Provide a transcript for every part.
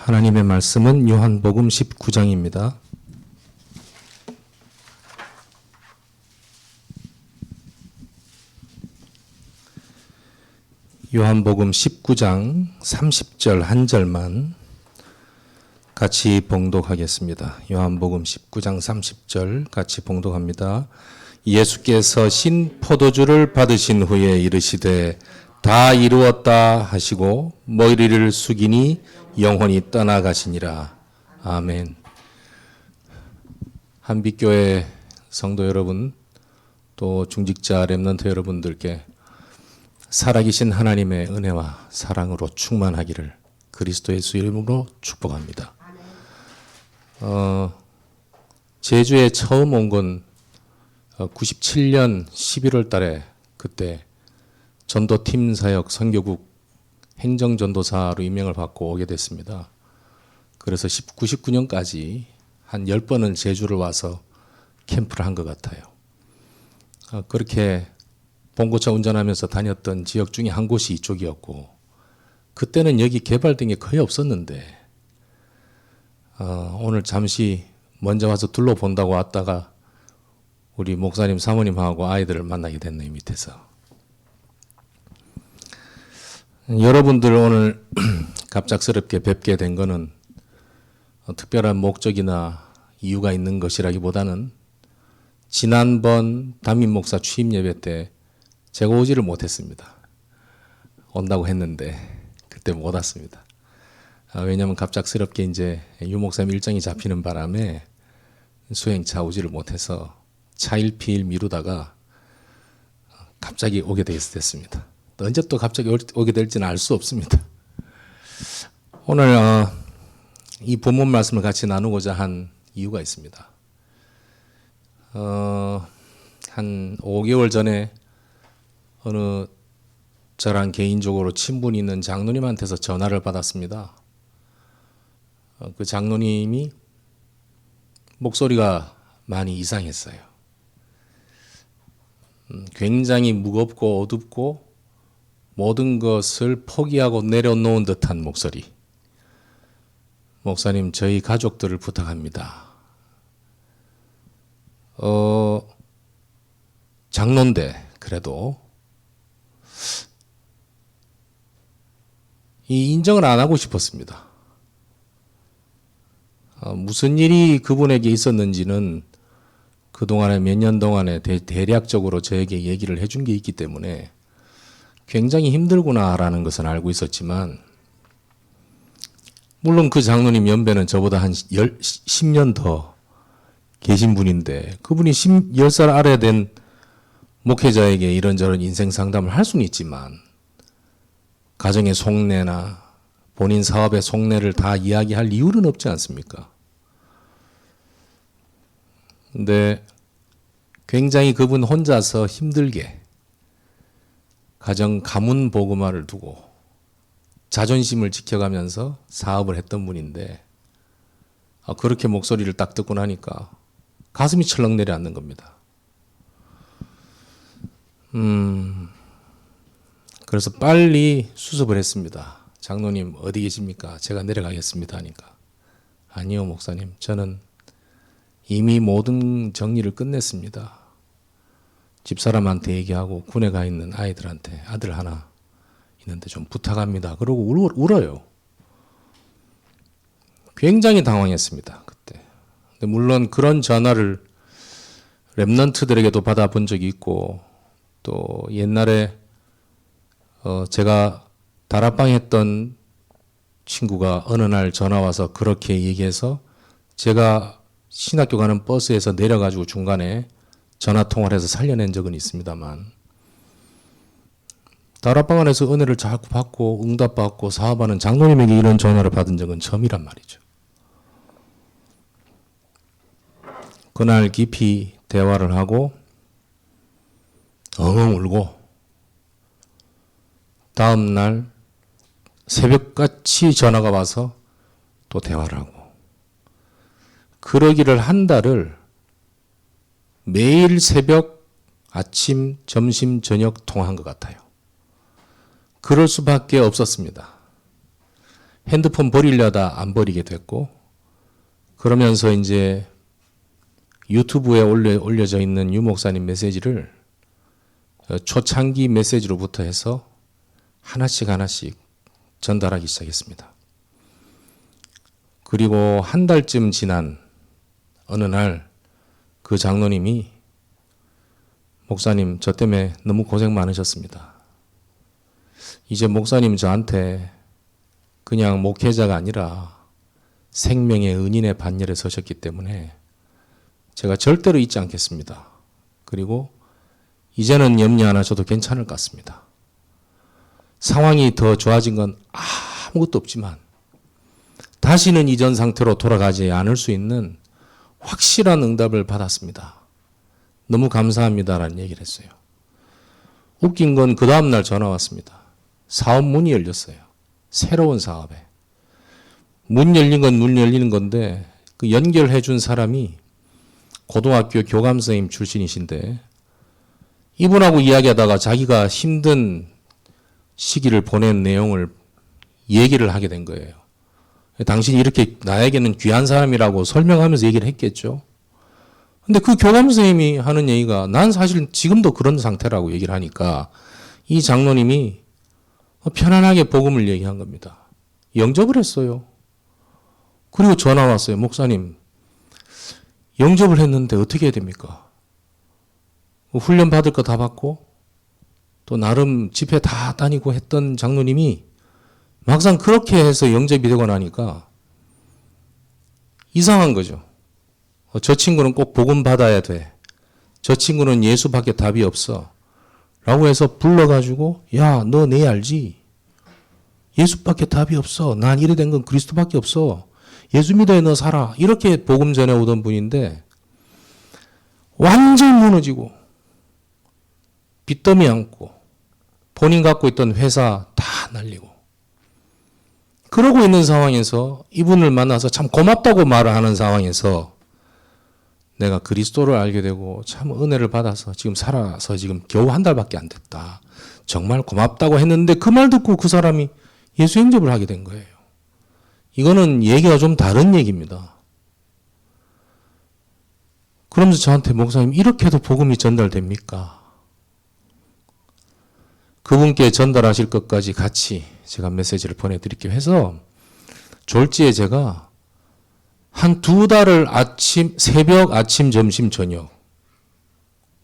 하나님의 말씀은 요한복음 19장입니다. 요한복음 19장 30절 한 절만 같이 봉독하겠습니다. 요한복음 19장 30절 같이 봉독합니다. 예수께서 신 포도주를 받으신 후에 이르시되 다 이루었다 하시고 머리를 숙이니 영혼이 떠나가시니라. 아멘. 한빛교회 성도 여러분, 또 중직자 렘넌트 여러분들께 살아계신 하나님의 은혜와 사랑으로 충만하기를 그리스도 예수 이름으로 축복합니다. 제주에 처음 온 건 97년 11월 달에 그때 전도팀 사역 선교국 행정전도사로 임명을 받고 오게 됐습니다. 그래서 99년까지 한 10번은 제주를 와서 캠프를 한 것 같아요. 그렇게 봉고차 운전하면서 다녔던 지역 중에 한 곳이 이쪽이었고, 그때는 여기 개발된 게 거의 없었는데 오늘 잠시 먼저 와서 둘러본다고 왔다가 우리 목사님 사모님하고 아이들을 만나게 됐네요. 밑에서. 여러분들 오늘 갑작스럽게 뵙게 된 거는 특별한 목적이나 이유가 있는 것이라기보다는 지난번 담임 목사 취임 예배 때 제가 오지를 못했습니다. 온다고 했는데 그때 못 왔습니다. 왜냐하면 갑작스럽게 이제 유 목사님 일정이 잡히는 바람에 수행차 오지를 못해서 차일피일 미루다가 갑자기 오게 됐습니다. 언제 또 갑자기 오게 될지는 알 수 없습니다. 오늘 이 본문 말씀을 같이 나누고자 한 이유가 있습니다. 한 5개월 전에 어느 저랑 개인적으로 친분이 있는 장로님한테서 전화를 받았습니다. 그 장로님이 목소리가 많이 이상했어요. 굉장히 무겁고 어둡고 모든 것을 포기하고 내려놓은 듯한 목소리. 목사님, 저희 가족들을 부탁합니다. 장로인데 그래도 이 인정을 안 하고 싶었습니다. 무슨 일이 그분에게 있었는지는 그동안에 몇 년 동안에 대략적으로 저에게 얘기를 해준 게 있기 때문에 굉장히 힘들구나라는 것은 알고 있었지만, 물론 그 장로님 연배는 저보다 한 10년 더 계신 분인데 그분이 10살 아래 된 목회자에게 이런저런 인생 상담을 할 수는 있지만 가정의 속내나 본인 사업의 속내를 다 이야기할 이유는 없지 않습니까? 근데 굉장히 그분 혼자서 힘들게 가정 가문 복음화를 두고 자존심을 지켜가면서 사업을 했던 분인데 그렇게 목소리를 딱 듣고 나니까 가슴이 철렁 내려앉는 겁니다. 그래서 빨리 수습을 했습니다. 장로님 어디 계십니까? 제가 내려가겠습니다 하니까, 아니요 목사님, 저는 이미 모든 정리를 끝냈습니다. 집사람한테 얘기하고 군에 가 있는 아이들한테 아들 하나 있는데 좀 부탁합니다. 그러고 울어요. 굉장히 당황했습니다. 그때. 근데 물론 그런 전화를 렘넌트들에게도 받아본 적이 있고, 또 옛날에 제가 다락방 했던 친구가 어느 날 전화 와서 그렇게 얘기해서 제가 신학교 가는 버스에서 내려가지고 중간에 전화 통화를 해서 살려낸 적은 있습니다만, 다락방 안에서 은혜를 자꾸 받고 응답받고 사업하는 장로님에게 이런 전화를 받은 적은 처음이란 말이죠. 그날 깊이 대화를 하고 엉엉 울고 다음 날 새벽같이 전화가 와서 또 대화를 하고, 그러기를 한 달을 매일 새벽, 아침, 점심, 저녁 통화한 것 같아요. 그럴 수밖에 없었습니다. 핸드폰 버리려다 안 버리게 됐고, 그러면서 이제 유튜브에 올려져 있는 유 목사님 메시지를 초창기 메시지로부터 해서 하나씩 전달하기 시작했습니다. 그리고 한 달쯤 지난 어느 날 그 장로님이 목사님, 저 때문에 너무 고생 많으셨습니다. 이제 목사님 저한테 그냥 목회자가 아니라 생명의 은인의 반열에 서셨기 때문에 제가 절대로 잊지 않겠습니다. 그리고 이제는 염려 안 하셔도 괜찮을 것 같습니다. 상황이 더 좋아진 건 아무것도 없지만 다시는 이전 상태로 돌아가지 않을 수 있는 확실한 응답을 받았습니다. 너무 감사합니다라는 얘기를 했어요. 웃긴 건 그 다음날 전화 왔습니다. 사업 문이 열렸어요. 새로운 사업에. 문 열린 건 문 열리는 건데 그 연결해 준 사람이 고등학교 교감 선생님 출신이신데 이분하고 이야기하다가 자기가 힘든 시기를 보낸 내용을 얘기를 하게 된 거예요. 당신이 이렇게 나에게는 귀한 사람이라고 설명하면서 얘기를 했겠죠. 근데 그 교감 선생님이 하는 얘기가 난 사실 지금도 그런 상태라고 얘기를 하니까 이 장로님이 편안하게 복음을 얘기한 겁니다. 영접을 했어요. 그리고 전화 왔어요. 목사님, 영접을 했는데 어떻게 해야 됩니까? 훈련 받을 거 다 받고 또 나름 집회 다 다니고 했던 장로님이 막상 그렇게 해서 영접이 되고 나니까 이상한 거죠. 저 친구는 꼭 복음 받아야 돼. 저 친구는 예수밖에 답이 없어. 라고 해서 불러가지고 야, 너 내 알지? 예수밖에 답이 없어. 난 이래 된 건 그리스도밖에 없어. 예수 믿어야 너 살아. 이렇게 복음 전해 오던 분인데 완전 무너지고 빚더미 안고 본인 갖고 있던 회사 다 날리고 그러고 있는 상황에서 이분을 만나서 참 고맙다고 말을 하는 상황에서 내가 그리스도를 알게 되고 참 은혜를 받아서 지금 살아서 지금 겨우 한 달밖에 안 됐다. 정말 고맙다고 했는데 그 말 듣고 그 사람이 예수 영접을 하게 된 거예요. 이거는 얘기가 좀 다른 얘기입니다. 그러면서 저한테 목사님 이렇게도 복음이 전달됩니까? 그분께 전달하실 것까지 같이 제가 메시지를 보내드릴게요 해서 졸지에 제가 한 2달을 새벽, 아침, 점심, 저녁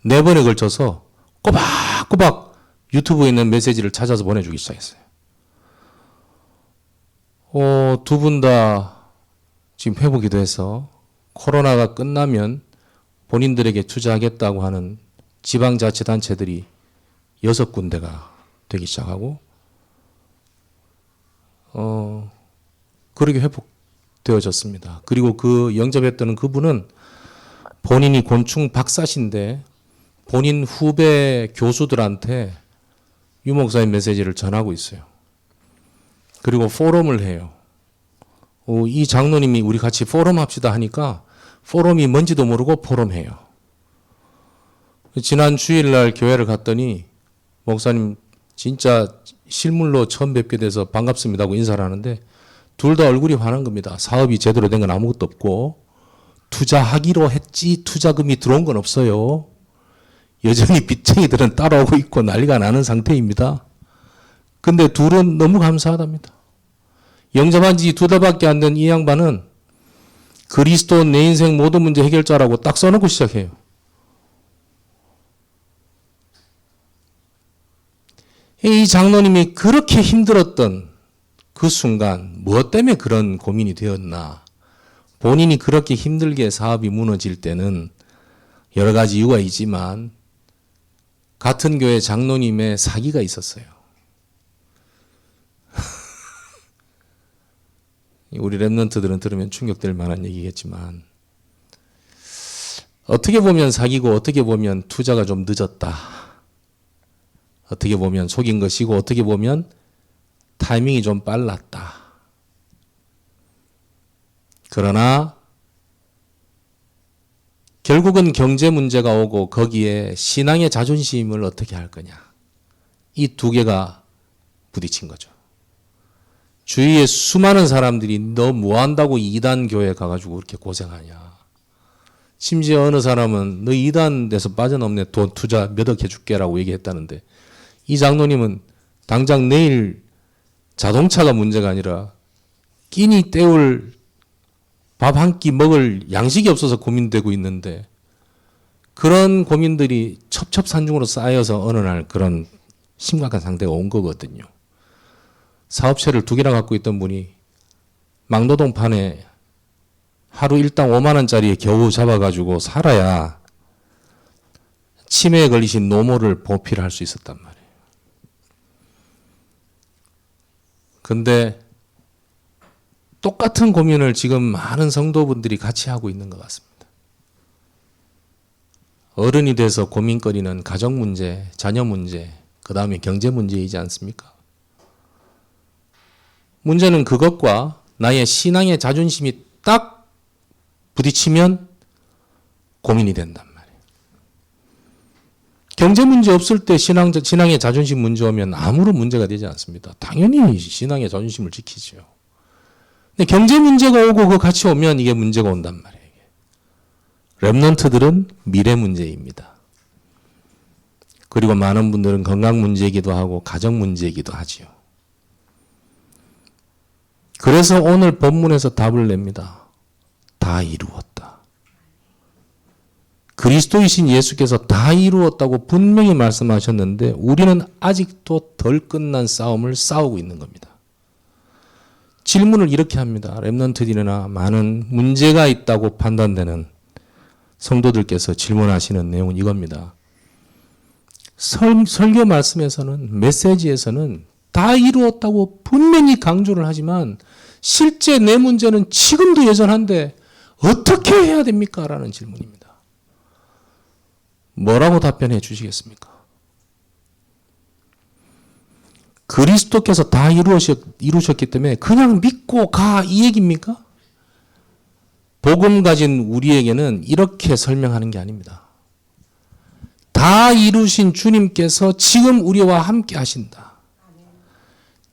4번에 걸쳐서 꼬박꼬박 유튜브에 있는 메시지를 찾아서 보내주기 시작했어요. 두 분 다 지금 회복이 돼서 코로나가 끝나면 본인들에게 투자하겠다고 하는 지방자치단체들이 6군데가 되기 시작하고 그렇게 회복되어졌습니다. 그리고 그 영접했던 그분은 본인이 곤충 박사신데 본인 후배 교수들한테 유 목사님 메시지를 전하고 있어요. 그리고 포럼을 해요. 이 장로님이 우리 같이 포럼 합시다 하니까 포럼이 뭔지도 모르고 포럼해요. 지난 주일날 교회를 갔더니 목사님 진짜 실물로 처음 뵙게 돼서 반갑습니다 하고 인사를 하는데 둘 다 얼굴이 환한 겁니다. 사업이 제대로 된 건 아무것도 없고 투자하기로 했지 투자금이 들어온 건 없어요. 여전히 빚쟁이들은 따라오고 있고 난리가 나는 상태입니다. 근데 둘은 너무 감사하답니다. 영접한 지 2달밖에 안 된 이 양반은 그리스도 내 인생 모든 문제 해결자라고 딱 써놓고 시작해요. 이 장로님이 그렇게 힘들었던 그 순간 무엇 때문에 그런 고민이 되었나. 본인이 그렇게 힘들게 사업이 무너질 때는 여러 가지 이유가 있지만 같은 교회 장로님의 사기가 있었어요. 우리 랩런트들은 들으면 충격될 만한 얘기겠지만 어떻게 보면 사기고 어떻게 보면 투자가 좀 늦었다. 어떻게 보면 속인 것이고 어떻게 보면 타이밍이 좀 빨랐다. 그러나 결국은 경제 문제가 오고 거기에 신앙의 자존심을 어떻게 할 거냐. 이 두 개가 부딪힌 거죠. 주위에 수많은 사람들이 너 뭐 한다고 이단 교회 가가지고 그렇게 고생하냐. 심지어 어느 사람은 너 이단에서 빠져나오네 돈 투자 몇억 해줄게라고 얘기했다는데 이 장로님은 당장 내일 자동차가 문제가 아니라 끼니 때울 밥 한 끼 먹을 양식이 없어서 고민되고 있는데 그런 고민들이 첩첩산중으로 쌓여서 어느 날 그런 심각한 상태가 온 거거든요. 사업체를 2개나 갖고 있던 분이 막노동판에 하루 일당 5만 원짜리에 겨우 잡아가지고 살아야 치매에 걸리신 노모를 보필할 수 있었단 말이에요. 근데 똑같은 고민을 지금 많은 성도분들이 같이 하고 있는 것 같습니다. 어른이 돼서 고민거리는 가정 문제, 자녀 문제, 그 다음에 경제 문제이지 않습니까? 문제는 그것과 나의 신앙의 자존심이 딱 부딪히면 고민이 된단 말이에요. 경제 문제 없을 때 신앙의 자존심 문제 오면 아무런 문제가 되지 않습니다. 당연히 신앙의 자존심을 지키죠. 근데 경제 문제가 오고 그거 같이 오면 이게 문제가 온단 말이에요. 랩런트들은 미래 문제입니다. 그리고 많은 분들은 건강 문제이기도 하고 가정 문제이기도 하지요. 그래서 오늘 본문에서 답을 냅니다. 다 이루었다. 그리스도이신 예수께서 다 이루었다고 분명히 말씀하셨는데 우리는 아직도 덜 끝난 싸움을 싸우고 있는 겁니다. 질문을 이렇게 합니다. 랩런트들이나 많은 문제가 있다고 판단되는 성도들께서 질문하시는 내용은 이겁니다. 설교 말씀에서는 메시지에서는 다 이루었다고 분명히 강조를 하지만 실제 내 문제는 지금도 여전한데 어떻게 해야 됩니까? 라는 질문입니다. 뭐라고 답변해 주시겠습니까? 그리스도께서 다 이루셨기 때문에 그냥 믿고 가 이 얘기입니까? 복음 가진 우리에게는 이렇게 설명하는 게 아닙니다. 다 이루신 주님께서 지금 우리와 함께 하신다.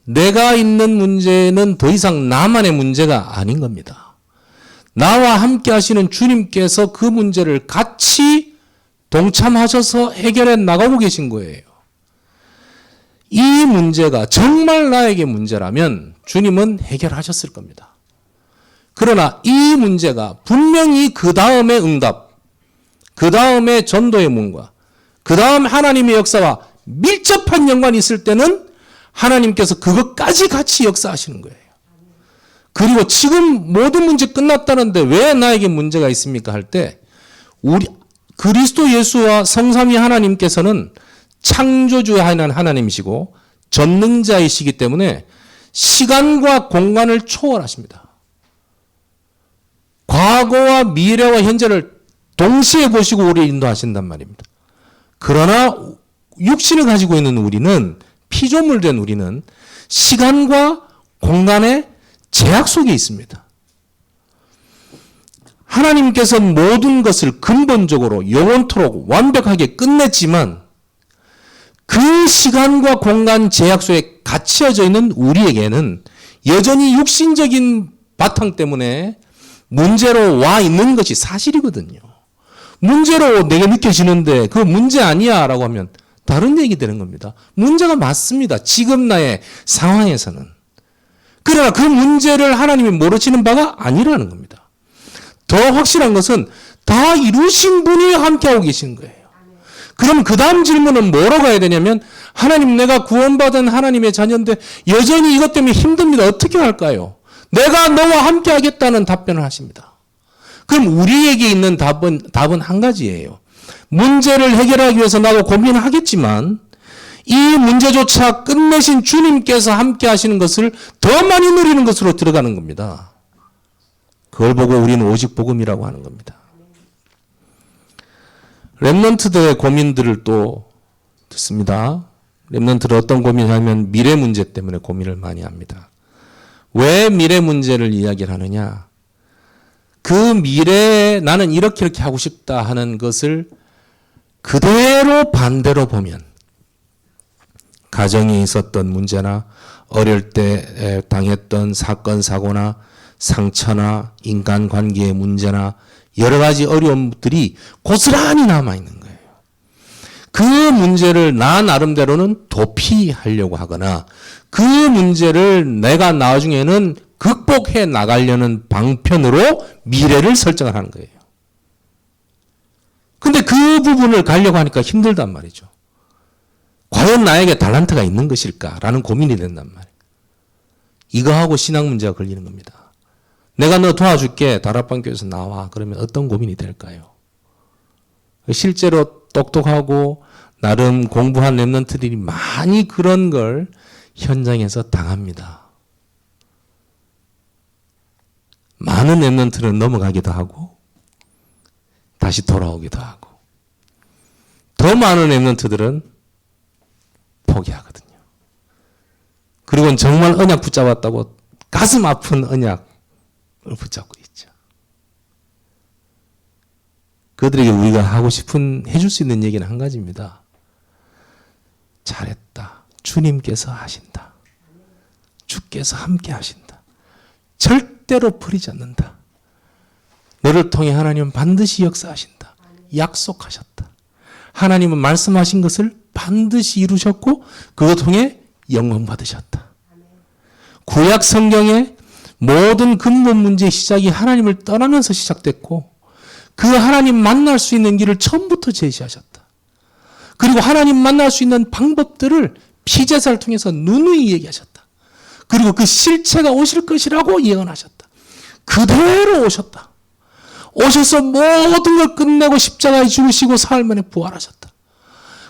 내가 있는 문제는 더 이상 나만의 문제가 아닌 겁니다. 나와 함께 하시는 주님께서 그 문제를 같이 동참하셔서 해결해 나가고 계신 거예요. 이 문제가 정말 나에게 문제라면 주님은 해결하셨을 겁니다. 그러나 이 문제가 분명히 그 다음의 응답, 그 다음의 전도의 문과 그 다음 하나님의 역사와 밀접한 연관이 있을 때는 하나님께서 그것까지 같이 역사하시는 거예요. 그리고 지금 모든 문제 끝났다는데 왜 나에게 문제가 있습니까? 할 때 우리 그리스도 예수와 성삼위 하나님께서는 창조주의 하나님이시고 전능자이시기 때문에 시간과 공간을 초월하십니다. 과거와 미래와 현재를 동시에 보시고 우리를 인도하신단 말입니다. 그러나 육신을 가지고 있는 우리는 피조물 된 우리는 시간과 공간의 제약 속에 있습니다. 하나님께서는 모든 것을 근본적으로 영원토록 완벽하게 끝냈지만 그 시간과 공간 제약 속에 갇혀져 있는 우리에게는 여전히 육신적인 바탕 때문에 문제로 와 있는 것이 사실이거든요. 문제로 내게 느껴지는데 그거 문제 아니야 라고 하면 다른 얘기 되는 겁니다. 문제가 맞습니다. 지금 나의 상황에서는. 그러나 그 문제를 하나님이 모르시는 바가 아니라는 겁니다. 더 확실한 것은 다 이루신 분이 함께하고 계시는 거예요. 그럼 그 다음 질문은 뭐로 가야 되냐면 하나님 내가 구원받은 하나님의 자녀인데 여전히 이것 때문에 힘듭니다. 어떻게 할까요? 내가 너와 함께 하겠다는 답변을 하십니다. 그럼 우리에게 있는 답은 한 가지예요. 문제를 해결하기 위해서 나도 고민을 하겠지만 이 문제조차 끝내신 주님께서 함께 하시는 것을 더 많이 누리는 것으로 들어가는 겁니다. 그걸 보고 우리는 오직 복음이라고 하는 겁니다. 랩런트들의 고민들을 또 듣습니다. 랩런트들 어떤 고민을 하면 미래 문제 때문에 고민을 많이 합니다. 왜 미래 문제를 이야기를 하느냐? 그 미래에 나는 이렇게 하고 싶다 하는 것을 그대로 반대로 보면 가정에 있었던 문제나 어릴 때 당했던 사건, 사고나 상처나 인간관계의 문제나 여러 가지 어려움들이 고스란히 남아있는 거예요. 그 문제를 나 나름대로는 도피하려고 하거나 그 문제를 내가 나중에는 극복해 나가려는 방편으로 미래를 설정을 하는 거예요. 근데 그 부분을 가려고 하니까 힘들단 말이죠. 과연 나에게 달란트가 있는 것일까라는 고민이 된단 말이에요. 이거하고 신앙 문제가 걸리는 겁니다. 내가 너 도와줄게. 다락방 교회에서 나와. 그러면 어떤 고민이 될까요? 실제로 똑똑하고 나름 공부한 랩런트들이 많이 그런 걸 현장에서 당합니다. 많은 랩런트는 넘어가기도 하고 다시 돌아오기도 하고 더 많은 랩런트들은 포기하거든요. 그리고 정말 언약 붙잡았다고 가슴 아픈 언약을 붙잡고 있죠. 그들에게 우리가 하고 싶은 해줄 수 있는 얘기는 한 가지입니다. 잘했다. 주님께서 하신다. 주께서 함께 하신다. 절대로 버리지 않는다. 너를 통해 하나님은 반드시 역사하신다. 약속하셨다. 하나님은 말씀하신 것을 반드시 이루셨고 그것 통해 영광 받으셨다. 구약 성경의 모든 근본 문제의 시작이 하나님을 떠나면서 시작됐고 그 하나님 만날 수 있는 길을 처음부터 제시하셨다. 그리고 하나님 만날 수 있는 방법들을 피제사를 통해서 누누이 얘기하셨다. 그리고 그 실체가 오실 것이라고 예언하셨다. 그대로 오셨다. 오셔서 모든 걸 끝내고 십자가에 죽으시고 사흘 만에 부활하셨다.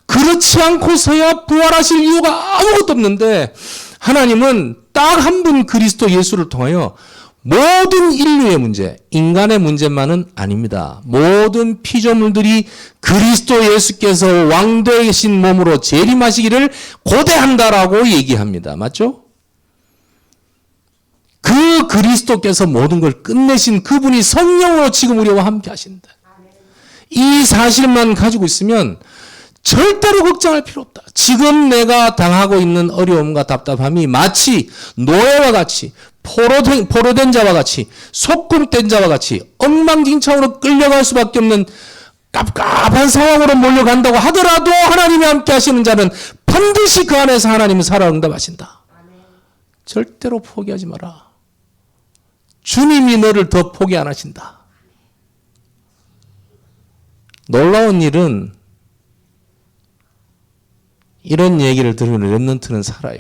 그렇지 않고서야 부활하실 이유가 아무것도 없는데 하나님은 딱 한 분 그리스도 예수를 통하여 모든 인류의 문제, 인간의 문제만은 아닙니다. 모든 피조물들이 그리스도 예수께서 왕되신 몸으로 재림하시기를 고대한다라고 얘기합니다. 맞죠? 그 그리스도께서 모든 걸 끝내신 그분이 성령으로 지금 우리와 함께 하신다. 이 사실만 가지고 있으면 절대로 걱정할 필요 없다. 지금 내가 당하고 있는 어려움과 답답함이 마치 노예와 같이 포로된 자와 같이 속국된 자와 같이 엉망진창으로 끌려갈 수밖에 없는 깝깝한 상황으로 몰려간다고 하더라도 하나님이 함께 하시는 자는 반드시 그 안에서 하나님은 살아 응답하신다. 절대로 포기하지 마라. 주님이 너를 더 포기 안 하신다. 놀라운 일은 이런 얘기를 들으면 렘넌트는 살아요.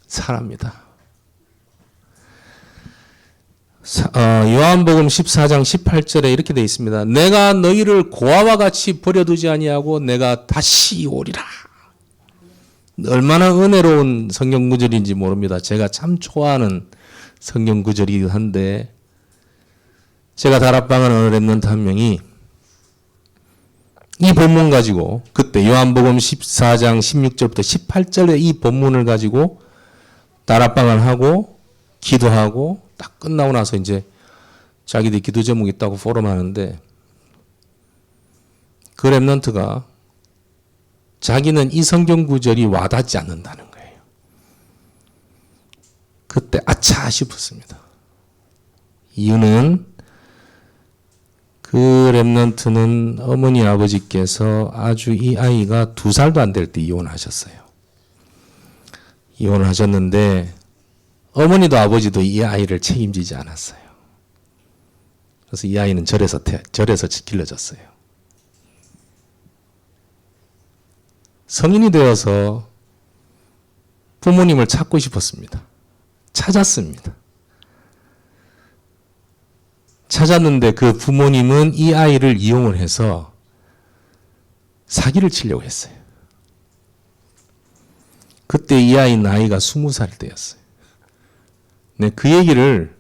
살합니다. 요한복음 14장 18절에 이렇게 되어 있습니다. 내가 너희를 고아와 같이 버려두지 아니하고 내가 다시 오리라. 얼마나 은혜로운 성경 구절인지 모릅니다. 제가 참 좋아하는 성경 구절이긴 한데 제가 다락방은 어느 렘넌트 한 명이 이 본문 가지고 그때 요한복음 14장 16절부터 18절에 이 본문을 가지고 다락방을 하고 기도하고 딱 끝나고 나서 이제 자기들 기도 제목 있다고 포럼 하는데 그 렘넌트가 자기는 이 성경 구절이 와닿지 않는다는 거예요. 그때 아차 싶었습니다. 이유는 그 렘넌트는 어머니 아버지께서 아주 이 아이가 2살도 안 될 때 이혼하셨어요. 이혼하셨는데 어머니도 아버지도 이 아이를 책임지지 않았어요. 그래서 이 아이는 절에서 길러졌어요. 성인이 되어서 부모님을 찾고 싶었습니다. 찾았습니다. 찾았는데 그 부모님은 이 아이를 이용을 해서 사기를 치려고 했어요. 그때 이 아이 나이가 20살 때였어요. 네, 그 얘기를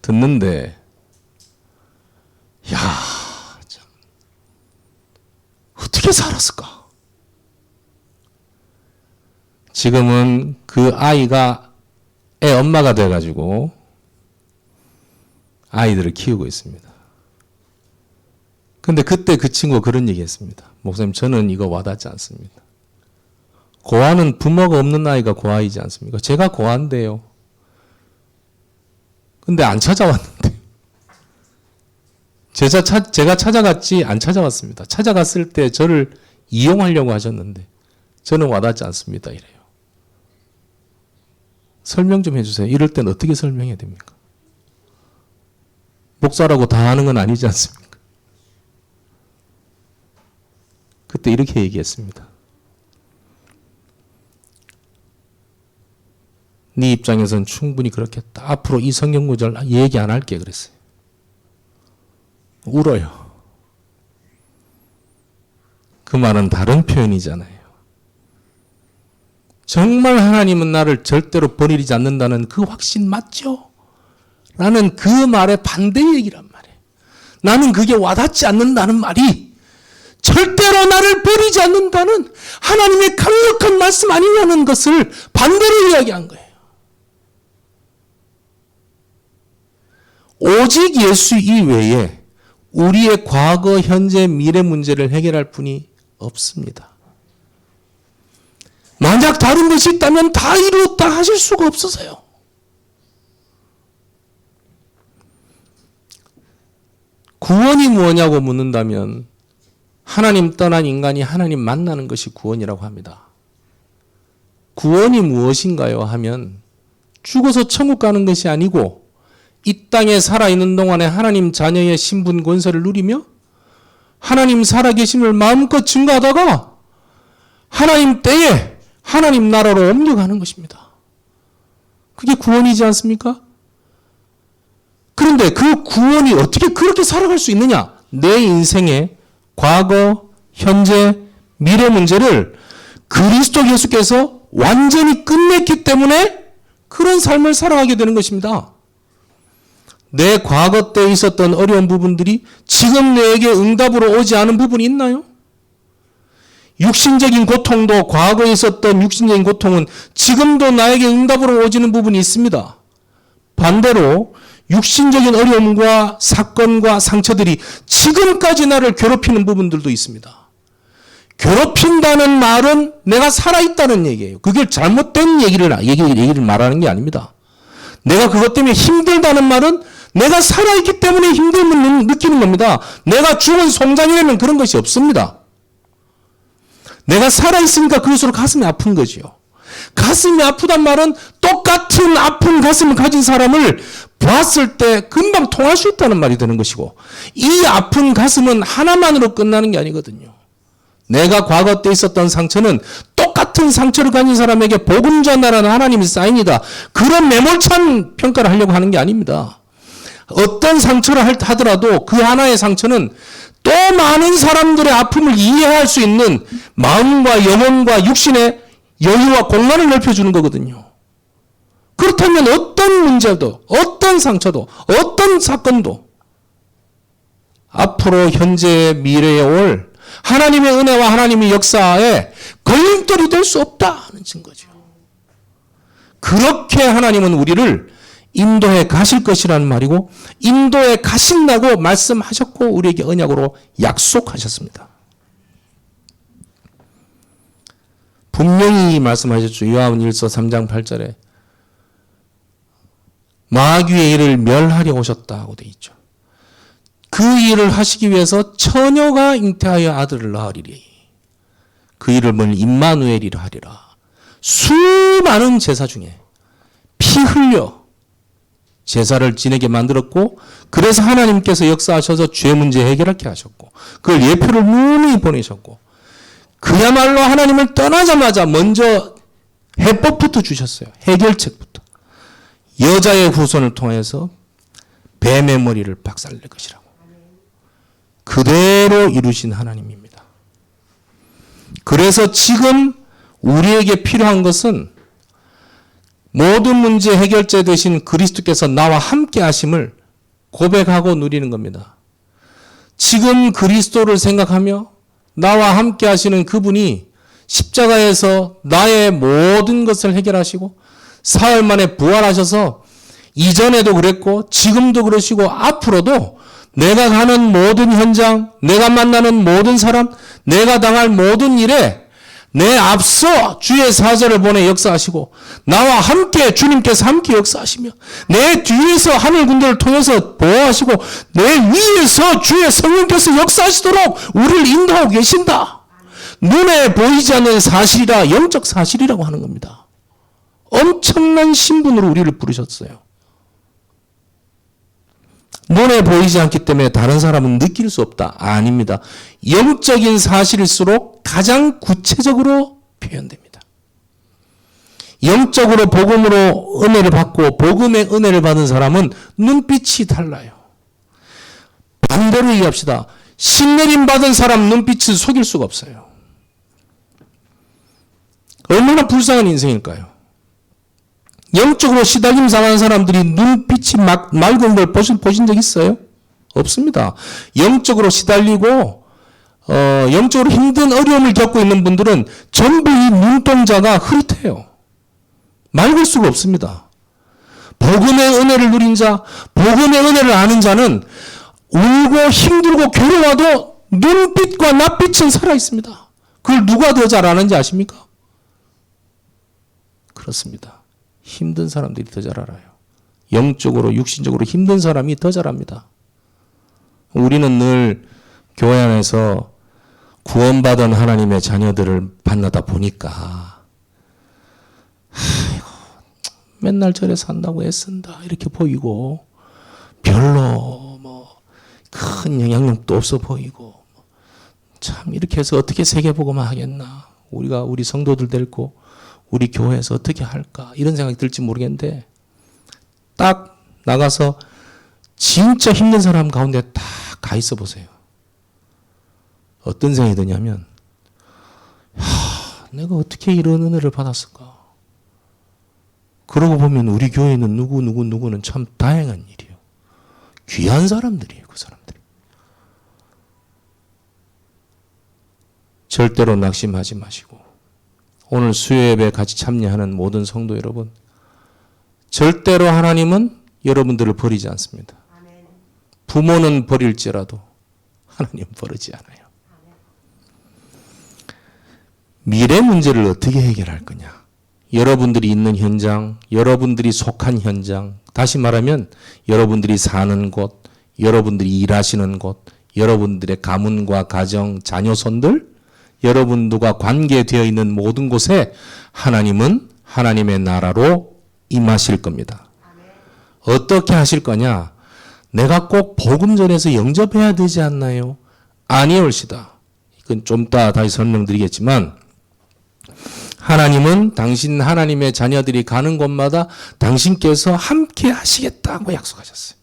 듣는데 야, 참 어떻게 살았을까? 지금은 그 아이가 애 엄마가 돼가지고 아이들을 키우고 있습니다. 근데 그때 그 친구가 그런 얘기 했습니다. 목사님, 저는 이거 와닿지 않습니다. 고아는 부모가 없는 아이가 고아이지 않습니까? 제가 고아인데요. 근데 안 찾아왔는데. 제가 찾아갔지 안 찾아왔습니다. 찾아갔을 때 저를 이용하려고 하셨는데 저는 와닿지 않습니다. 이래요. 설명 좀 해주세요. 이럴 땐 어떻게 설명해야 됩니까? 목사라고 다 하는 건 아니지 않습니까? 그때 이렇게 얘기했습니다. 네 입장에서는 충분히 그렇겠다. 앞으로 이 성경 구절 얘기 안 할게 그랬어요. 울어요. 그 말은 다른 표현이잖아요. 정말 하나님은 나를 절대로 버리지 않는다는 그 확신 맞죠? 라는 그 말의 반대 얘기란 말이에요. 나는 그게 와닿지 않는다는 말이 절대로 나를 버리지 않는다는 하나님의 강력한 말씀 아니냐는 것을 반대로 이야기한 거예요. 오직 예수 이외에 우리의 과거, 현재, 미래 문제를 해결할 분이 없습니다. 만약 다른 것이 있다면 다 이루었다 하실 수가 없어서요. 구원이 뭐냐고 묻는다면 하나님 떠난 인간이 하나님 만나는 것이 구원이라고 합니다. 구원이 무엇인가요? 하면 죽어서 천국 가는 것이 아니고 이 땅에 살아있는 동안에 하나님 자녀의 신분 권세를 누리며 하나님 살아계심을 마음껏 증거하다가 하나님 때에 하나님 나라로 옮겨가는 것입니다. 그게 구원이지 않습니까? 그런데 그 구원이 어떻게 그렇게 살아갈 수 있느냐? 내 인생의 과거, 현재, 미래 문제를 그리스도 예수께서 완전히 끝냈기 때문에 그런 삶을 살아가게 되는 것입니다. 내 과거 때 있었던 어려운 부분들이 지금 내게 응답으로 오지 않은 부분이 있나요? 육신적인 고통도 과거에 있었던 육신적인 고통은 지금도 나에게 응답으로 오지는 부분이 있습니다. 반대로 육신적인 어려움과 사건과 상처들이 지금까지 나를 괴롭히는 부분들도 있습니다. 괴롭힌다는 말은 내가 살아있다는 얘기예요. 그게 잘못된 얘기를 말하는 게 아닙니다. 내가 그것 때문에 힘들다는 말은 내가 살아있기 때문에 힘듦을 느끼는 겁니다. 내가 죽은 송장이라면 그런 것이 없습니다. 내가 살아있으니까 그것으로 가슴이 아픈 거지요. 가슴이 아프단 말은 똑같은 아픈 가슴을 가진 사람을 보았을 때 금방 통할 수 있다는 말이 되는 것이고, 이 아픈 가슴은 하나만으로 끝나는 게 아니거든요. 내가 과거 때 있었던 상처는 똑같은 상처를 가진 사람에게 복음 전달하는 하나님의 사인이다. 그런 매몰찬 평가를 하려고 하는 게 아닙니다. 어떤 상처를 하더라도 그 하나의 상처는 또 많은 사람들의 아픔을 이해할 수 있는 마음과 영혼과 육신의 여유와 공간을 넓혀주는 거거든요. 그렇다면 어떤 문제도, 어떤 상처도, 어떤 사건도 앞으로 현재 미래에 올 하나님의 은혜와 하나님의 역사에 걸림돌이 될 수 없다는 증거죠. 그렇게 하나님은 우리를 인도에 가실 것이라는 말이고, 인도에 가신다고 말씀하셨고 우리에게 언약으로 약속하셨습니다. 분명히 말씀하셨죠. 요한일서 3장 8절에 마귀의 일을 멸하려 오셨다고 되어 있죠. 그 일을 하시기 위해서 처녀가 잉태하여 아들을 낳으리니 그 이름을 임마누엘이라 하리라. 수많은 제사 중에 피 흘려 제사를 지내게 만들었고, 그래서 하나님께서 역사하셔서 죄 문제 해결하게 하셨고, 그걸 예표를 누누이 보내셨고, 그야말로 하나님을 떠나자마자 먼저 해법부터 주셨어요. 해결책부터. 여자의 후손을 통해서 뱀의 머리를 박살낼 것이라고. 그대로 이루신 하나님입니다. 그래서 지금 우리에게 필요한 것은 모든 문제 해결자 되신 그리스도께서 나와 함께 하심을 고백하고 누리는 겁니다. 지금 그리스도를 생각하며 나와 함께 하시는 그분이 십자가에서 나의 모든 것을 해결하시고 사흘 만에 부활하셔서 이전에도 그랬고 지금도 그러시고 앞으로도 내가 가는 모든 현장, 내가 만나는 모든 사람, 내가 당할 모든 일에 내 앞서 주의 사자를 보내 역사하시고 나와 함께 주님께서 함께 역사하시며 내 뒤에서 하늘 군대를 통해서 보호하시고 내 위에서 주의 성령께서 역사하시도록 우리를 인도하고 계신다. 눈에 보이지 않는 사실이라 영적 사실이라고 하는 겁니다. 엄청난 신분으로 우리를 부르셨어요. 눈에 보이지 않기 때문에 다른 사람은 느낄 수 없다. 아닙니다. 영적인 사실일수록 가장 구체적으로 표현됩니다. 영적으로 복음으로 은혜를 받고 복음의 은혜를 받은 사람은 눈빛이 달라요. 반대로 얘기합시다. 신내림 받은 사람 눈빛은 속일 수가 없어요. 얼마나 불쌍한 인생일까요? 영적으로 시달림 당한 사람들이 눈빛이 맑은 걸 보신 적 있어요? 없습니다. 영적으로 시달리고 영적으로 힘든 어려움을 겪고 있는 분들은 전부 이 눈동자가 흐릿해요. 맑을 수가 없습니다. 복음의 은혜를 누린 자, 복음의 은혜를 아는 자는 울고 힘들고 괴로워도 눈빛과 낯빛은 살아있습니다. 그걸 누가 더 잘 아는지 아십니까? 그렇습니다. 힘든 사람들이 더 잘 알아요. 영적으로 육신적으로 힘든 사람이 더 잘합니다. 우리는 늘 교회 안에서 구원받은 하나님의 자녀들을 만나다 보니까 아이고 맨날 저래 산다고 애쓴다 이렇게 보이고 별로 뭐 큰 영향력도 없어 보이고 참 이렇게 해서 어떻게 세계복음화 하겠나 우리 성도들 데리고 우리 교회에서 어떻게 할까 이런 생각이 들지 모르겠는데 딱 나가서 진짜 힘든 사람 가운데 딱 가 있어 보세요. 어떤 생각이 드냐면 내가 어떻게 이런 은혜를 받았을까. 그러고 보면 우리 교회는 누구는 참 다양한 일이에요. 귀한 사람들이에요. 그 사람들이. 절대로 낙심하지 마시고 오늘 수요예배에 같이 참여하는 모든 성도 여러분, 절대로 하나님은 여러분들을 버리지 않습니다. 부모는 버릴지라도 하나님은 버리지 않아요. 미래 문제를 어떻게 해결할 거냐? 여러분들이 있는 현장, 여러분들이 속한 현장, 다시 말하면 여러분들이 사는 곳, 여러분들이 일하시는 곳, 여러분들의 가문과 가정, 자녀손들, 여러분들과 관계되어 있는 모든 곳에 하나님은 하나님의 나라로 임하실 겁니다. 어떻게 하실 거냐? 내가 꼭 복음 전해서 영접해야 되지 않나요? 아니올시다. 이건 좀 이따 다시 설명드리겠지만 하나님은 당신 하나님의 자녀들이 가는 곳마다 당신께서 함께 하시겠다고 약속하셨어요.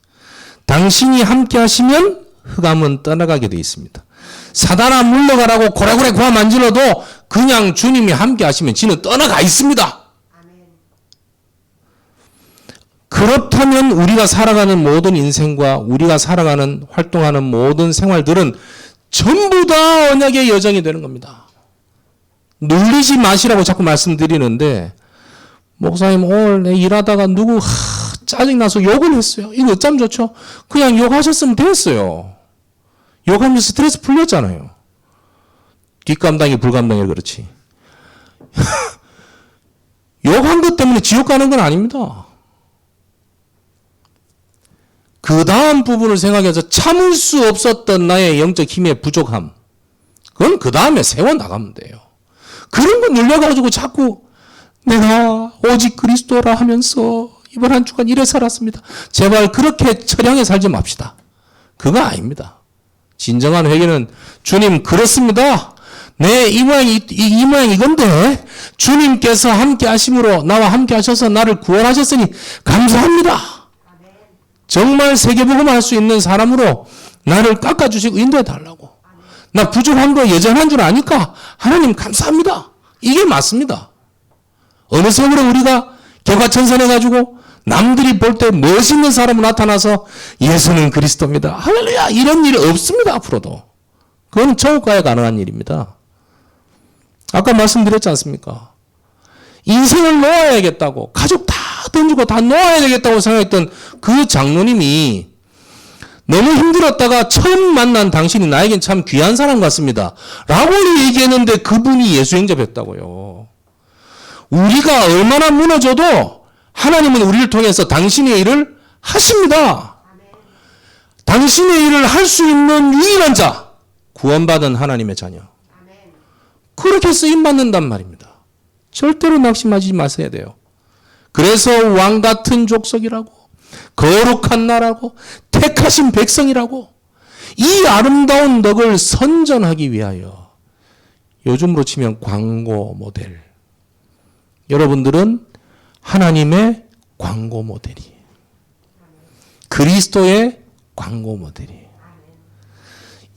당신이 함께 하시면 흑암은 떠나가게 되어 있습니다. 사단아 물러가라고 고래고래 고함 안 질러도 그냥 주님이 함께 하시면 지는 떠나가 있습니다. 그렇다면 우리가 살아가는 모든 인생과 우리가 살아가는 활동하는 모든 생활들은 전부 다 언약의 여정이 되는 겁니다. 눌리지 마시라고 자꾸 말씀드리는데 목사님 오늘 내 일하다가 누구 짜증나서 욕을 했어요. 이거 어쩌면 좋죠? 그냥 욕하셨으면 됐어요. 욕하면서 스트레스 풀렸잖아요. 뒷감당이 불감당이 그렇지. 욕한 것 때문에 지옥 가는 건 아닙니다. 그 다음 부분을 생각해서 참을 수 없었던 나의 영적 힘의 부족함. 그건 그 다음에 세워나가면 돼요. 그런 거 눌려가지고 자꾸 내가 오직 그리스도라 하면서 이번 한 주간 이래 살았습니다. 제발 그렇게 처량해 살지 맙시다. 그거 아닙니다. 진정한 회개는 주님 그렇습니다. 내 이 모양 이건데 주님께서 함께 하심으로 나와 함께 하셔서 나를 구원하셨으니 감사합니다. 정말 세계복음을 할 수 있는 사람으로 나를 깎아주시고 인도해달라고. 나 부족한 거 여전한 줄 아니까 하나님 감사합니다. 이게 맞습니다. 어느 세월에 우리가 개과천선해가지고 남들이 볼 때 멋있는 사람으로 나타나서 예수는 그리스도입니다. 할렐루야 이런 일이 없습니다. 앞으로도. 그건 천국 가야 가능한 일입니다. 아까 말씀드렸지 않습니까? 인생을 놓아야겠다고 가족 다 던지고 다 놓아야 되겠다고 생각했던 그 장로님이 너무 힘들었다가 처음 만난 당신이 나에겐 참 귀한 사람 같습니다. 라고 얘기했는데 그분이 예수 영접했다고요. 우리가 얼마나 무너져도 하나님은 우리를 통해서 당신의 일을 하십니다. 당신의 일을 할 수 있는 유일한 자, 구원받은 하나님의 자녀. 그렇게 쓰임받는단 말입니다. 절대로 낙심하지 마셔야 돼요. 그래서 왕 같은 족속이라고, 거룩한 나라고, 택하신 백성이라고, 이 아름다운 덕을 선전하기 위하여, 요즘으로 치면 광고 모델. 여러분들은 하나님의 광고 모델이에요. 그리스도의 광고 모델이에요.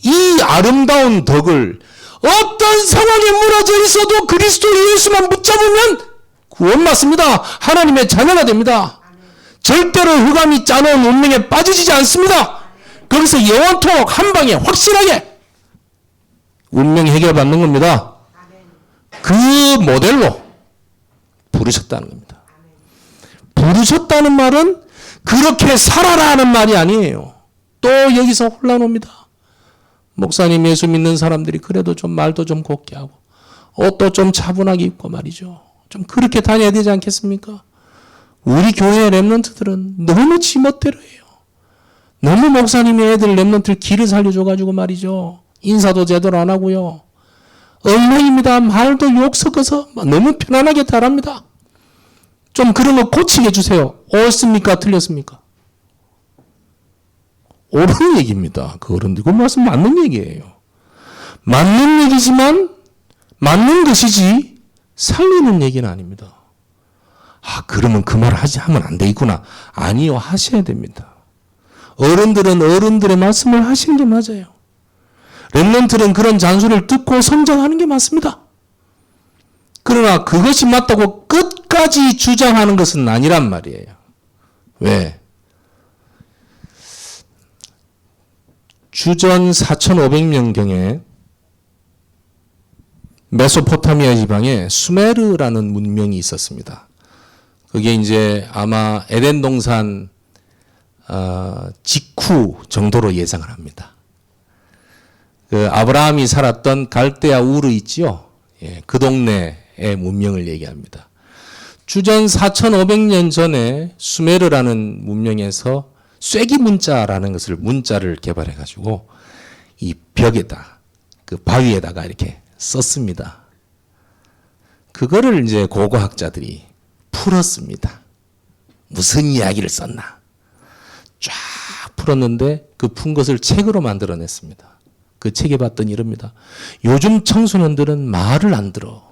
이 아름다운 덕을 어떤 상황에 무너져 있어도 그리스도 예수만 붙잡으면 구원받습니다. 하나님의 자녀가 됩니다. 절대로 흑암이 짜놓은 운명에 빠지지 않습니다. 거기서 영원토록 한 방에 확실하게 운명 해결받는 겁니다. 그 모델로 부르셨다는 겁니다. 부르셨다는 말은 그렇게 살아라 하는 말이 아니에요. 또 여기서 혼란 옵니다. 목사님 예수 믿는 사람들이 그래도 좀 말도 좀 곱게 하고 옷도 좀 차분하게 입고 말이죠. 좀 그렇게 다녀야 되지 않겠습니까? 우리 교회 랩런트들은 너무 지멋대로 해요. 너무 목사님이 애들 랩런트를 길을 살려줘가지고 말이죠. 인사도 제대로 안 하고요. 엉망입니다. 말도 욕 섞어서 너무 편안하게 잘합니다. 좀 그런 거 고치게 해주세요. 옳습니까? 틀렸습니까? 옳은 얘기입니다. 그 어른들. 그 말씀 맞는 얘기예요. 맞는 얘기지만 맞는 것이지 살리는 얘기는 아닙니다. 아, 그러면 그 말을 하면 안 되겠구나. 아니요, 하셔야 됩니다. 어른들은 어른들의 말씀을 하시는 게 맞아요. 렘넌트는 그런 잔소리를 듣고 성장하는 게 맞습니다. 그러나 그것이 맞다고 끝까지 주장하는 것은 아니란 말이에요. 왜? 주전 4,500년경에 메소포타미아 지방에 수메르라는 문명이 있었습니다. 그게 이제 아마 에덴 동산 직후 정도로 예상을 합니다. 그 아브라함이 살았던 갈대아 우르 있지요. 예, 그 동네의 문명을 얘기합니다. 주전 4,500년 전에 수메르라는 문명에서 쐐기 문자라는 것을 문자를 개발해 가지고 이 벽에다 그 바위에다가 이렇게 썼습니다. 그거를 이제 고고학자들이 풀었습니다. 무슨 이야기를 썼나? 쫙 풀었는데 그 푼 것을 책으로 만들어냈습니다. 그 책에 봤더니 이럽니다. 요즘 청소년들은 말을 안 들어.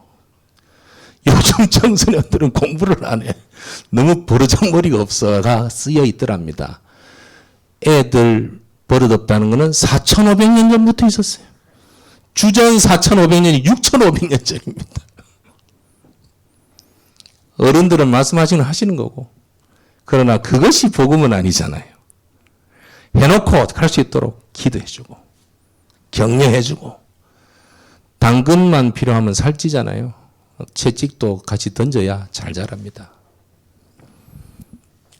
요즘 청소년들은 공부를 안 해. 너무 버르장머리가 없어가 쓰여 있더랍니다. 애들 버릇없다는 것은 4,500년 전부터 있었어요. 주전 4,500년이 6,500년 전입니다. 어른들은 말씀하시는 하시는 거고, 그러나 그것이 복음은 아니잖아요. 해놓고 할 수 있도록 기도해주고 격려해주고, 당근만 필요하면 살찌잖아요. 채찍도 같이 던져야 잘 자랍니다.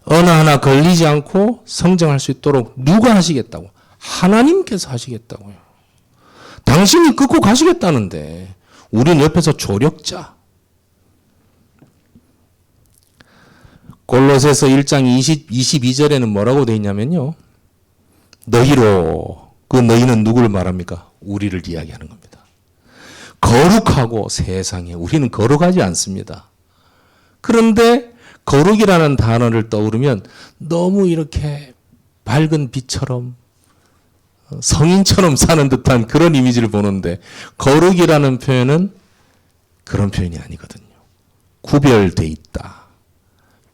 어느 하나 걸리지 않고 성장할 수 있도록 누가 하시겠다고? 하나님께서 하시겠다고요. 당신이 끊고 가시겠다는데 우리는 옆에서 조력자. 골로새서 1장 22절에는 뭐라고 되어 있냐면요. 너희로, 그 너희는 누구를 말합니까? 우리를 이야기하는 겁니다. 거룩하고 세상에 우리는 거룩하지 않습니다. 그런데 거룩이라는 단어를 떠오르면 너무 이렇게 밝은 빛처럼 성인처럼 사는 듯한 그런 이미지를 보는데, 거룩이라는 표현은 그런 표현이 아니거든요. 구별돼 있다.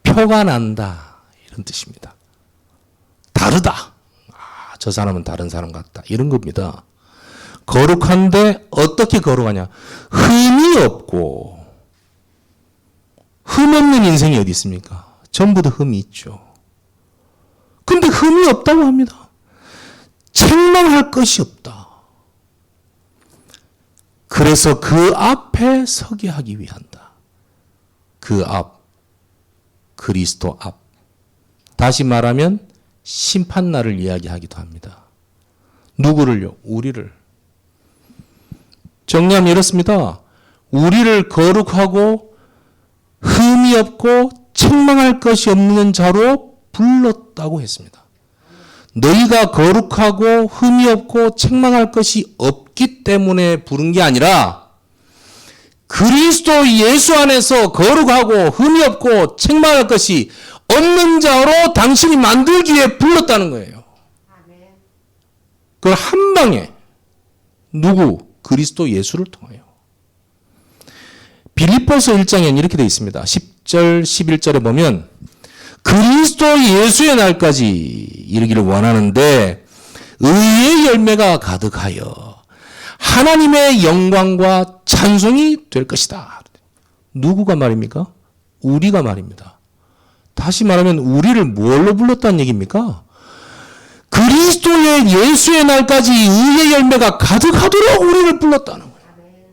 표가 난다. 이런 뜻입니다. 다르다. 아, 저 사람은 다른 사람 같다. 이런 겁니다. 거룩한데 어떻게 거룩하냐? 흠이 없고, 흠 없는 인생이 어디 있습니까? 전부 다 흠이 있죠. 근데 흠이 없다고 합니다. 책망할 것이 없다. 그래서 그 앞에 서게 하기 위한다. 그 앞, 그리스도 앞. 다시 말하면 심판날을 이야기하기도 합니다. 누구를요? 우리를. 정리하면 이렇습니다. 우리를 거룩하고 흠이 없고 책망할 것이 없는 자로 불렀다고 했습니다. 너희가 거룩하고 흠이 없고 책망할 것이 없기 때문에 부른 게 아니라 그리스도 예수 안에서 거룩하고 흠이 없고 책망할 것이 없는 자로 당신이 만들기 위해 불렀다는 거예요. 그걸 한 방에 누구? 그리스도 예수를 통하여. 빌립보서 1장에는 이렇게 되어 있습니다. 10절 11절에 보면 그리스도 예수의 날까지 이르기를 원하는데 의의 열매가 가득하여 하나님의 영광과 찬송이 될 것이다. 누구가 말입니까? 우리가 말입니다. 다시 말하면 우리를 뭘로 불렀다는 얘기입니까? 그리스도의 예수의 날까지 의의 열매가 가득하도록 우리를 불렀다는 거예요.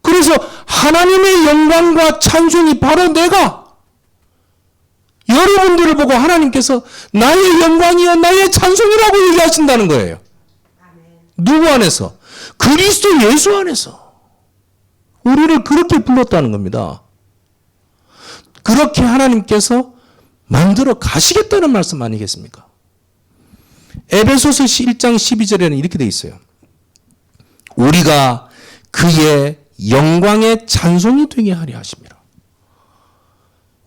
그래서 하나님의 영광과 찬송이 바로 내가 여러분들을 보고 하나님께서 나의 영광이여 나의 찬송이라고 얘기하신다는 거예요. 누구 안에서? 그리스도 예수 안에서 우리를 그렇게 불렀다는 겁니다. 그렇게 하나님께서 만들어 가시겠다는 말씀 아니겠습니까? 에베소서 1장 12절에는 이렇게 되어 있어요. 우리가 그의 영광의 찬송이 되게 하려 하십니다.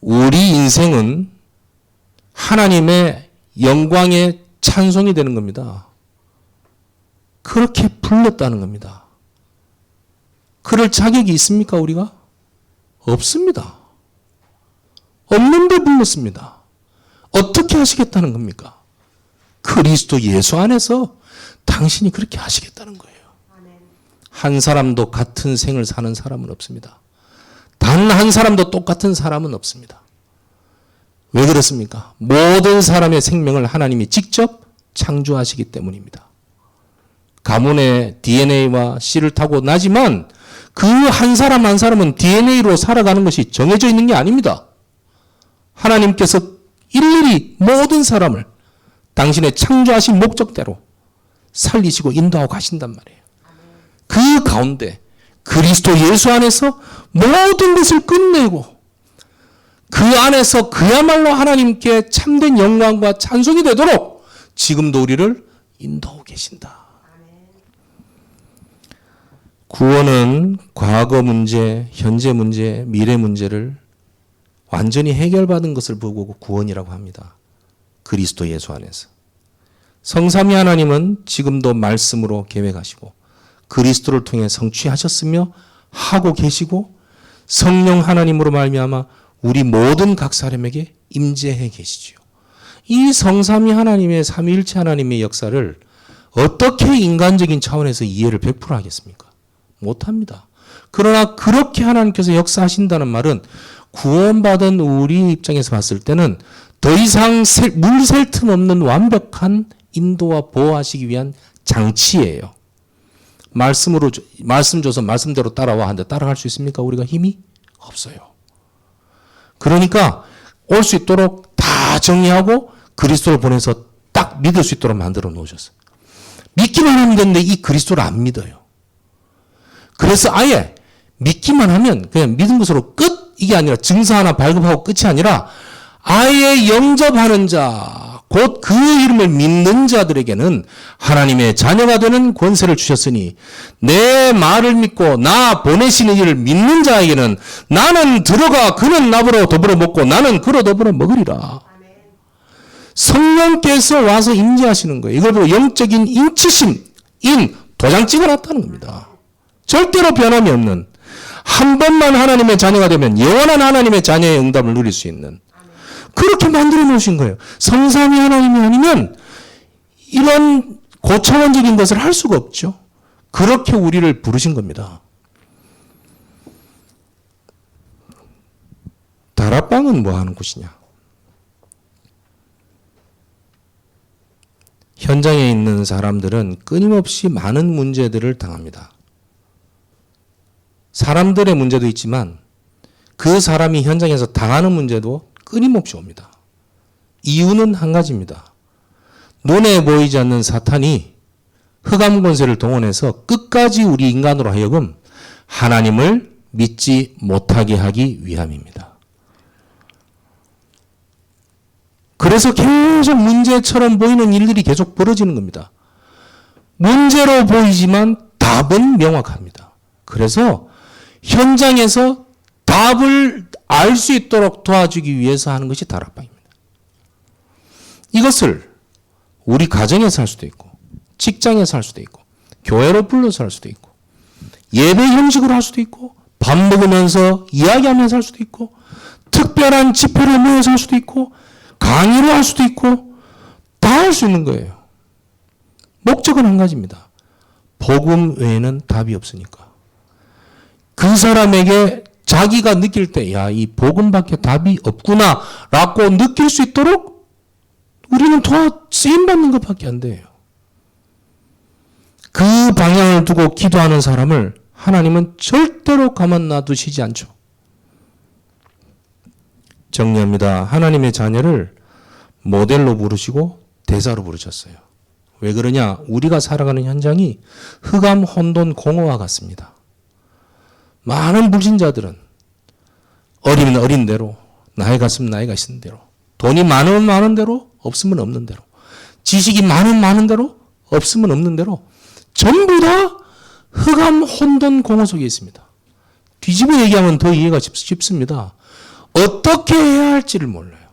우리 인생은 하나님의 영광의 찬송이 되는 겁니다. 그렇게 불렀다는 겁니다. 그럴 자격이 있습니까, 우리가? 없습니다. 없는데 불렀습니다. 어떻게 하시겠다는 겁니까? 그리스도 예수 안에서 당신이 그렇게 하시겠다는 거예요. 한 사람도 같은 생을 사는 사람은 없습니다. 단 한 사람도 똑같은 사람은 없습니다. 왜 그렇습니까? 모든 사람의 생명을 하나님이 직접 창조하시기 때문입니다. 가문의 DNA와 씨를 타고 나지만 그 한 사람 한 사람은 DNA로 살아가는 것이 정해져 있는 게 아닙니다. 하나님께서 일일이 모든 사람을 당신의 창조하신 목적대로 살리시고 인도하고 가신단 말이에요. 그 가운데 그리스도 예수 안에서 모든 것을 끝내고 그 안에서 그야말로 하나님께 참된 영광과 찬송이 되도록 지금도 우리를 인도하고 계신다. 구원은 과거 문제, 현재 문제, 미래 문제를 완전히 해결받은 것을 보고 구원이라고 합니다. 그리스도 예수 안에서. 성삼위 하나님은 지금도 말씀으로 계획하시고 그리스도를 통해 성취하셨으며 하고 계시고 성령 하나님으로 말미암아 우리 모든 각 사람에게 임재해 계시지요. 이 성삼위 하나님의 삼위일체 하나님의 역사를 어떻게 인간적인 차원에서 이해를 100% 하겠습니까? 못합니다. 그러나 그렇게 하나님께서 역사하신다는 말은 구원받은 우리 입장에서 봤을 때는 더 이상 물샐 틈 없는 완벽한 인도와 보호하시기 위한 장치예요. 말씀 줘서 말씀대로 따라와 하는데 따라갈 수 있습니까? 우리가 힘이 없어요. 그러니까 올 수 있도록 다 정리하고 그리스도를 보내서 딱 믿을 수 있도록 만들어 놓으셨어요. 믿기만 하면 되는데 이 그리스도를 안 믿어요. 그래서 아예 믿기만 하면 그냥 믿은 것으로 끝! 이게 아니라 증서 하나 발급하고 끝이 아니라 아예 영접하는 자, 곧 그 이름을 믿는 자들에게는 하나님의 자녀가 되는 권세를 주셨으니 내 말을 믿고 나 보내시는 이를 믿는 자에게는 나는 들어가 그는 나보러 더불어 먹고 나는 그로 더불어 먹으리라. 성령께서 와서 임재하시는 거예요. 이걸 보고 영적인 인치심, 도장 찍어놨다는 겁니다. 절대로 변함이 없는 한 번만 하나님의 자녀가 되면 영원한 하나님의 자녀의 응답을 누릴 수 있는 그렇게 만들어 놓으신 거예요. 성삼위 하나님이 아니면 이런 고차원적인 것을 할 수가 없죠. 그렇게 우리를 부르신 겁니다. 다락방은 뭐 하는 곳이냐? 현장에 있는 사람들은 끊임없이 많은 문제들을 당합니다. 사람들의 문제도 있지만 그 사람이 현장에서 당하는 문제도 끊임없이 옵니다. 이유는 한 가지입니다. 눈에 보이지 않는 사탄이 흑암 권세를 동원해서 끝까지 우리 인간으로 하여금 하나님을 믿지 못하게 하기 위함입니다. 그래서 계속 문제처럼 보이는 일들이 계속 벌어지는 겁니다. 문제로 보이지만 답은 명확합니다. 그래서 현장에서 답을 알 수 있도록 도와주기 위해서 하는 것이 다락방입니다. 이것을 우리 가정에서 할 수도 있고, 직장에서 할 수도 있고, 교회로 불러서 할 수도 있고, 예배 형식으로 할 수도 있고, 밥 먹으면서 이야기하면서 할 수도 있고, 특별한 집회를 모여서 할 수도 있고, 강의로 할 수도 있고, 다 할 수 있는 거예요. 목적은 한 가지입니다. 복음 외에는 답이 없으니까. 그 사람에게 자기가 느낄 때, 야, 이 복음밖에 답이 없구나, 라고 느낄 수 있도록 우리는 쓰임받는 것밖에 안 돼요. 그 방향을 두고 기도하는 사람을 하나님은 절대로 가만 놔두시지 않죠. 정리합니다. 하나님의 자녀를 모델로 부르시고 대사로 부르셨어요. 왜 그러냐? 우리가 살아가는 현장이 흑암, 혼돈, 공허와 같습니다. 많은 불신자들은 어리면 어린 대로, 나이가 있으면 나이가 있는 대로, 돈이 많으면 많은 대로, 없으면 없는 대로, 지식이 많으면 많은 대로, 없으면 없는 대로 전부 다 흑암, 혼돈, 공허 속에 있습니다. 뒤집어 얘기하면 더 이해가 쉽습니다. 어떻게 해야 할지를 몰라요.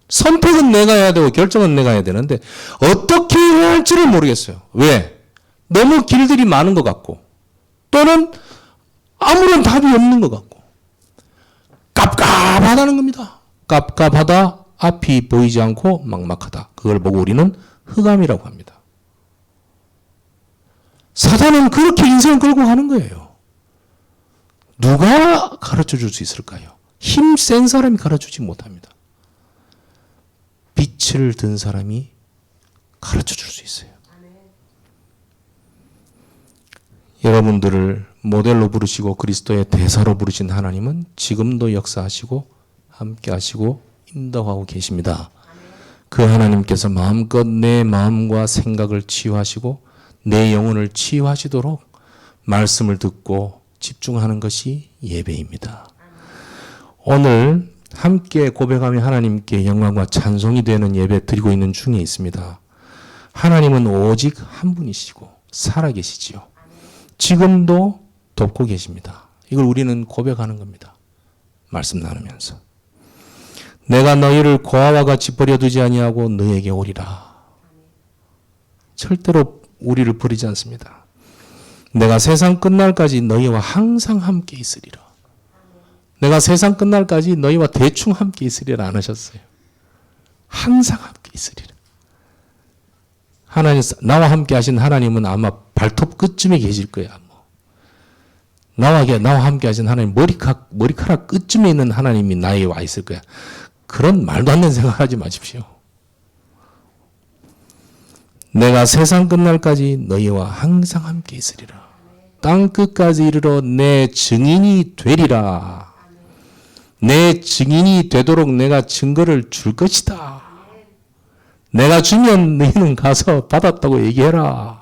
선택은 내가 해야 되고 결정은 내가 해야 되는데 어떻게 해야 할지를 모르겠어요. 왜? 너무 길들이 많은 것 같고 또는 아무런 답이 없는 것 같고 깝깝하다는 겁니다. 깝깝하다, 앞이 보이지 않고 막막하다. 그걸 보고 우리는 흑암이라고 합니다. 사단은 그렇게 인생을 끌고 가는 거예요. 누가 가르쳐 줄 수 있을까요? 힘 센 사람이 가르쳐 주지 못합니다. 빛을 든 사람이 가르쳐 줄 수 있어요. 여러분들을 모델로 부르시고 그리스도의 대사로 부르신 하나님은 지금도 역사하시고 함께 하시고 인도하고 계십니다. 그 하나님께서 마음껏 내 마음과 생각을 치유하시고 내 영혼을 치유하시도록 말씀을 듣고 집중하는 것이 예배입니다. 오늘 함께 고백하며 하나님께 영광과 찬송이 되는 예배 드리고 있는 중에 있습니다. 하나님은 오직 한 분이시고 살아계시지요. 지금도 돕고 계십니다. 이걸 우리는 고백하는 겁니다. 말씀 나누면서. 내가 너희를 고아와 같이 버려두지 아니하고 너에게 오리라. 절대로 우리를 버리지 않습니다. 내가 세상 끝날까지 너희와 항상 함께 있으리라. 내가 세상 끝날까지 너희와 대충 함께 있으리라 안 하셨어요. 항상 함께 있으리라. 하나님, 나와 함께 하신 하나님은 아마 발톱 끝쯤에 계실 거야. 나와 함께 하신 하나님, 머리카락 끝쯤에 있는 하나님이 나에 와 있을 거야. 그런 말도 안 되는 생각하지 마십시오. 내가 세상 끝날까지 너희와 항상 함께 있으리라. 땅 끝까지 이르러 내 증인이 되리라. 내 증인이 되도록 내가 증거를 줄 것이다. 내가 주면 너희는 가서 받았다고 얘기해라.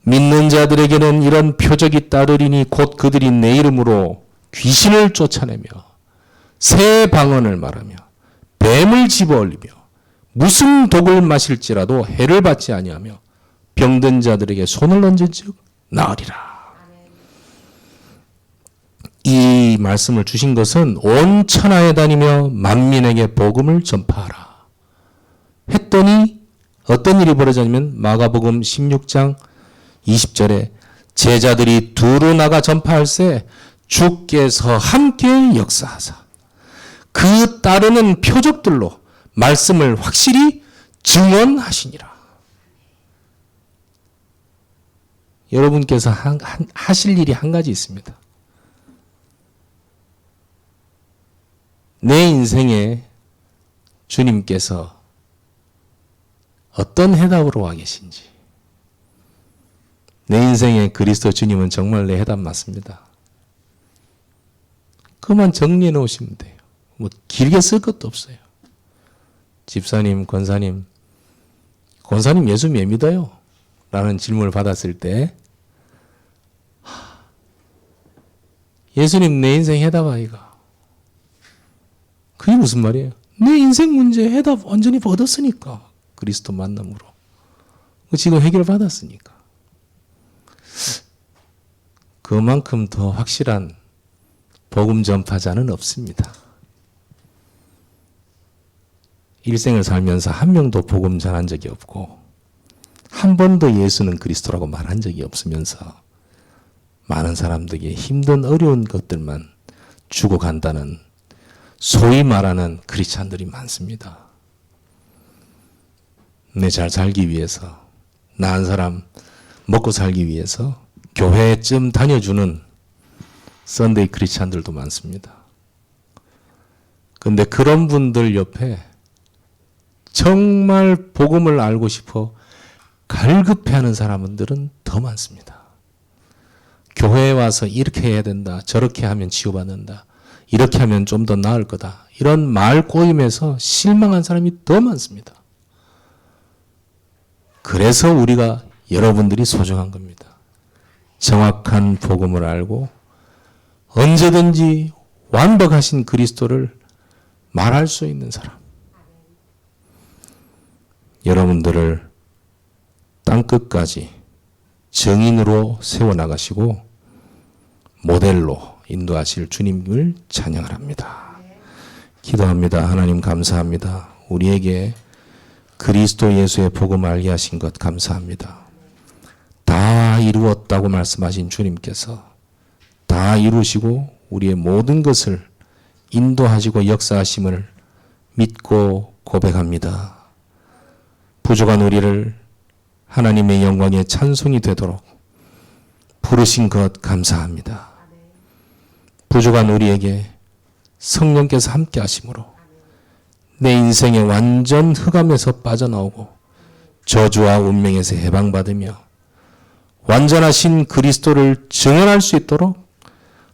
믿는 자들에게는 이런 표적이 따르리니 곧 그들이 내 이름으로 귀신을 쫓아내며 새 방언을 말하며 뱀을 집어올리며 무슨 독을 마실지라도 해를 받지 아니하며 병든 자들에게 손을 얹은즉 나으리라. 이 말씀을 주신 것은 온 천하에 다니며 만민에게 복음을 전파하라 했더니 어떤 일이 벌어졌냐면 마가복음 16장 20절에 제자들이 두루 나가 전파할세 주께서 함께 역사하사 그 따르는 표적들로 말씀을 확실히 증언하시니라. 여러분께서 하실 일이 한 가지 있습니다. 내 인생에 주님께서 어떤 해답으로 와 계신지, 내 인생에 그리스도 주님은 정말 내 해답 맞습니다. 그만 정리해 놓으시면 돼요. 뭐 길게 쓸 것도 없어요. 집사님, 권사님 예수 왜 믿어요? 라는 질문을 받았을 때 예수님 내 인생 해답아 이거. 그게 무슨 말이에요? 내 인생 문제 해답 완전히 얻었으니까. 그리스도 만남으로. 지금 해결받았으니까. 그만큼 더 확실한 복음 전파자는 없습니다. 일생을 살면서 한 명도 복음 전한 적이 없고 한 번도 예수는 그리스도라고 말한 적이 없으면서 많은 사람들에게 힘든 어려운 것들만 주고 간다는 소위 말하는 크리스찬들이 많습니다. 내 잘 살기 위해서, 나 한 사람 먹고 살기 위해서 교회쯤 다녀주는 썬데이 크리스찬들도 많습니다. 그런데 그런 분들 옆에 정말 복음을 알고 싶어 갈급해하는 사람들은 더 많습니다. 교회에 와서 이렇게 해야 된다, 저렇게 하면 치유받는다, 이렇게 하면 좀 더 나을 거다, 이런 말 꼬임에서 실망한 사람이 더 많습니다. 그래서 우리가 여러분들이 소중한 겁니다. 정확한 복음을 알고 언제든지 완벽하신 그리스도를 말할 수 있는 사람. 여러분들을 땅끝까지 정인으로 세워나가시고 모델로 인도하실 주님을 찬양을 합니다. 기도합니다. 하나님 감사합니다. 우리에게 그리스도 예수의 복음을 알게 하신 것 감사합니다. 다 이루었다고 말씀하신 주님께서 다 이루시고 우리의 모든 것을 인도하시고 역사하심을 믿고 고백합니다. 부족한 우리를 하나님의 영광의 찬송이 되도록 부르신 것 감사합니다. 부족한 우리에게 성령께서 함께 하심으로 내 인생의 완전 흑암에서 빠져나오고 저주와 운명에서 해방받으며 완전하신 그리스도를 증언할 수 있도록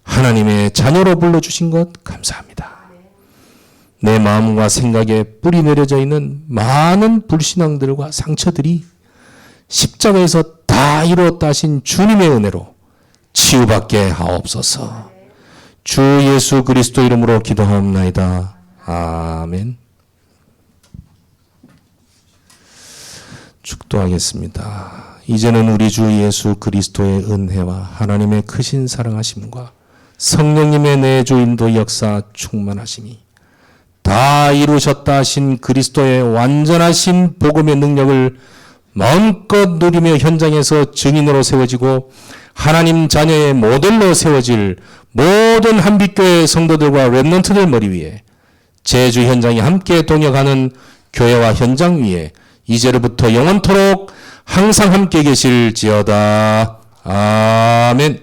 하나님의 자녀로 불러주신 것 감사합니다. 내 마음과 생각에 뿌리 내려져 있는 많은 불신앙들과 상처들이 십자가에서 다 이루었다 하신 주님의 은혜로 치유받게 하옵소서. 주 예수 그리스도 이름으로 기도하옵나이다. 아멘. 축도하겠습니다. 이제는 우리 주 예수 그리스도의 은혜와 하나님의 크신 사랑하심과 성령님의 내주 인도 역사 충만하심이 다 이루셨다 하신 그리스도의 완전하신 복음의 능력을 마음껏 누리며 현장에서 증인으로 세워지고 하나님 자녀의 모델로 세워질 모든 한빛교회 성도들과 렘넌트들 머리 위에 제주 현장에 함께 동역하는 교회와 현장 위에 이제로부터 영원토록 항상 함께 계실지어다. 아멘.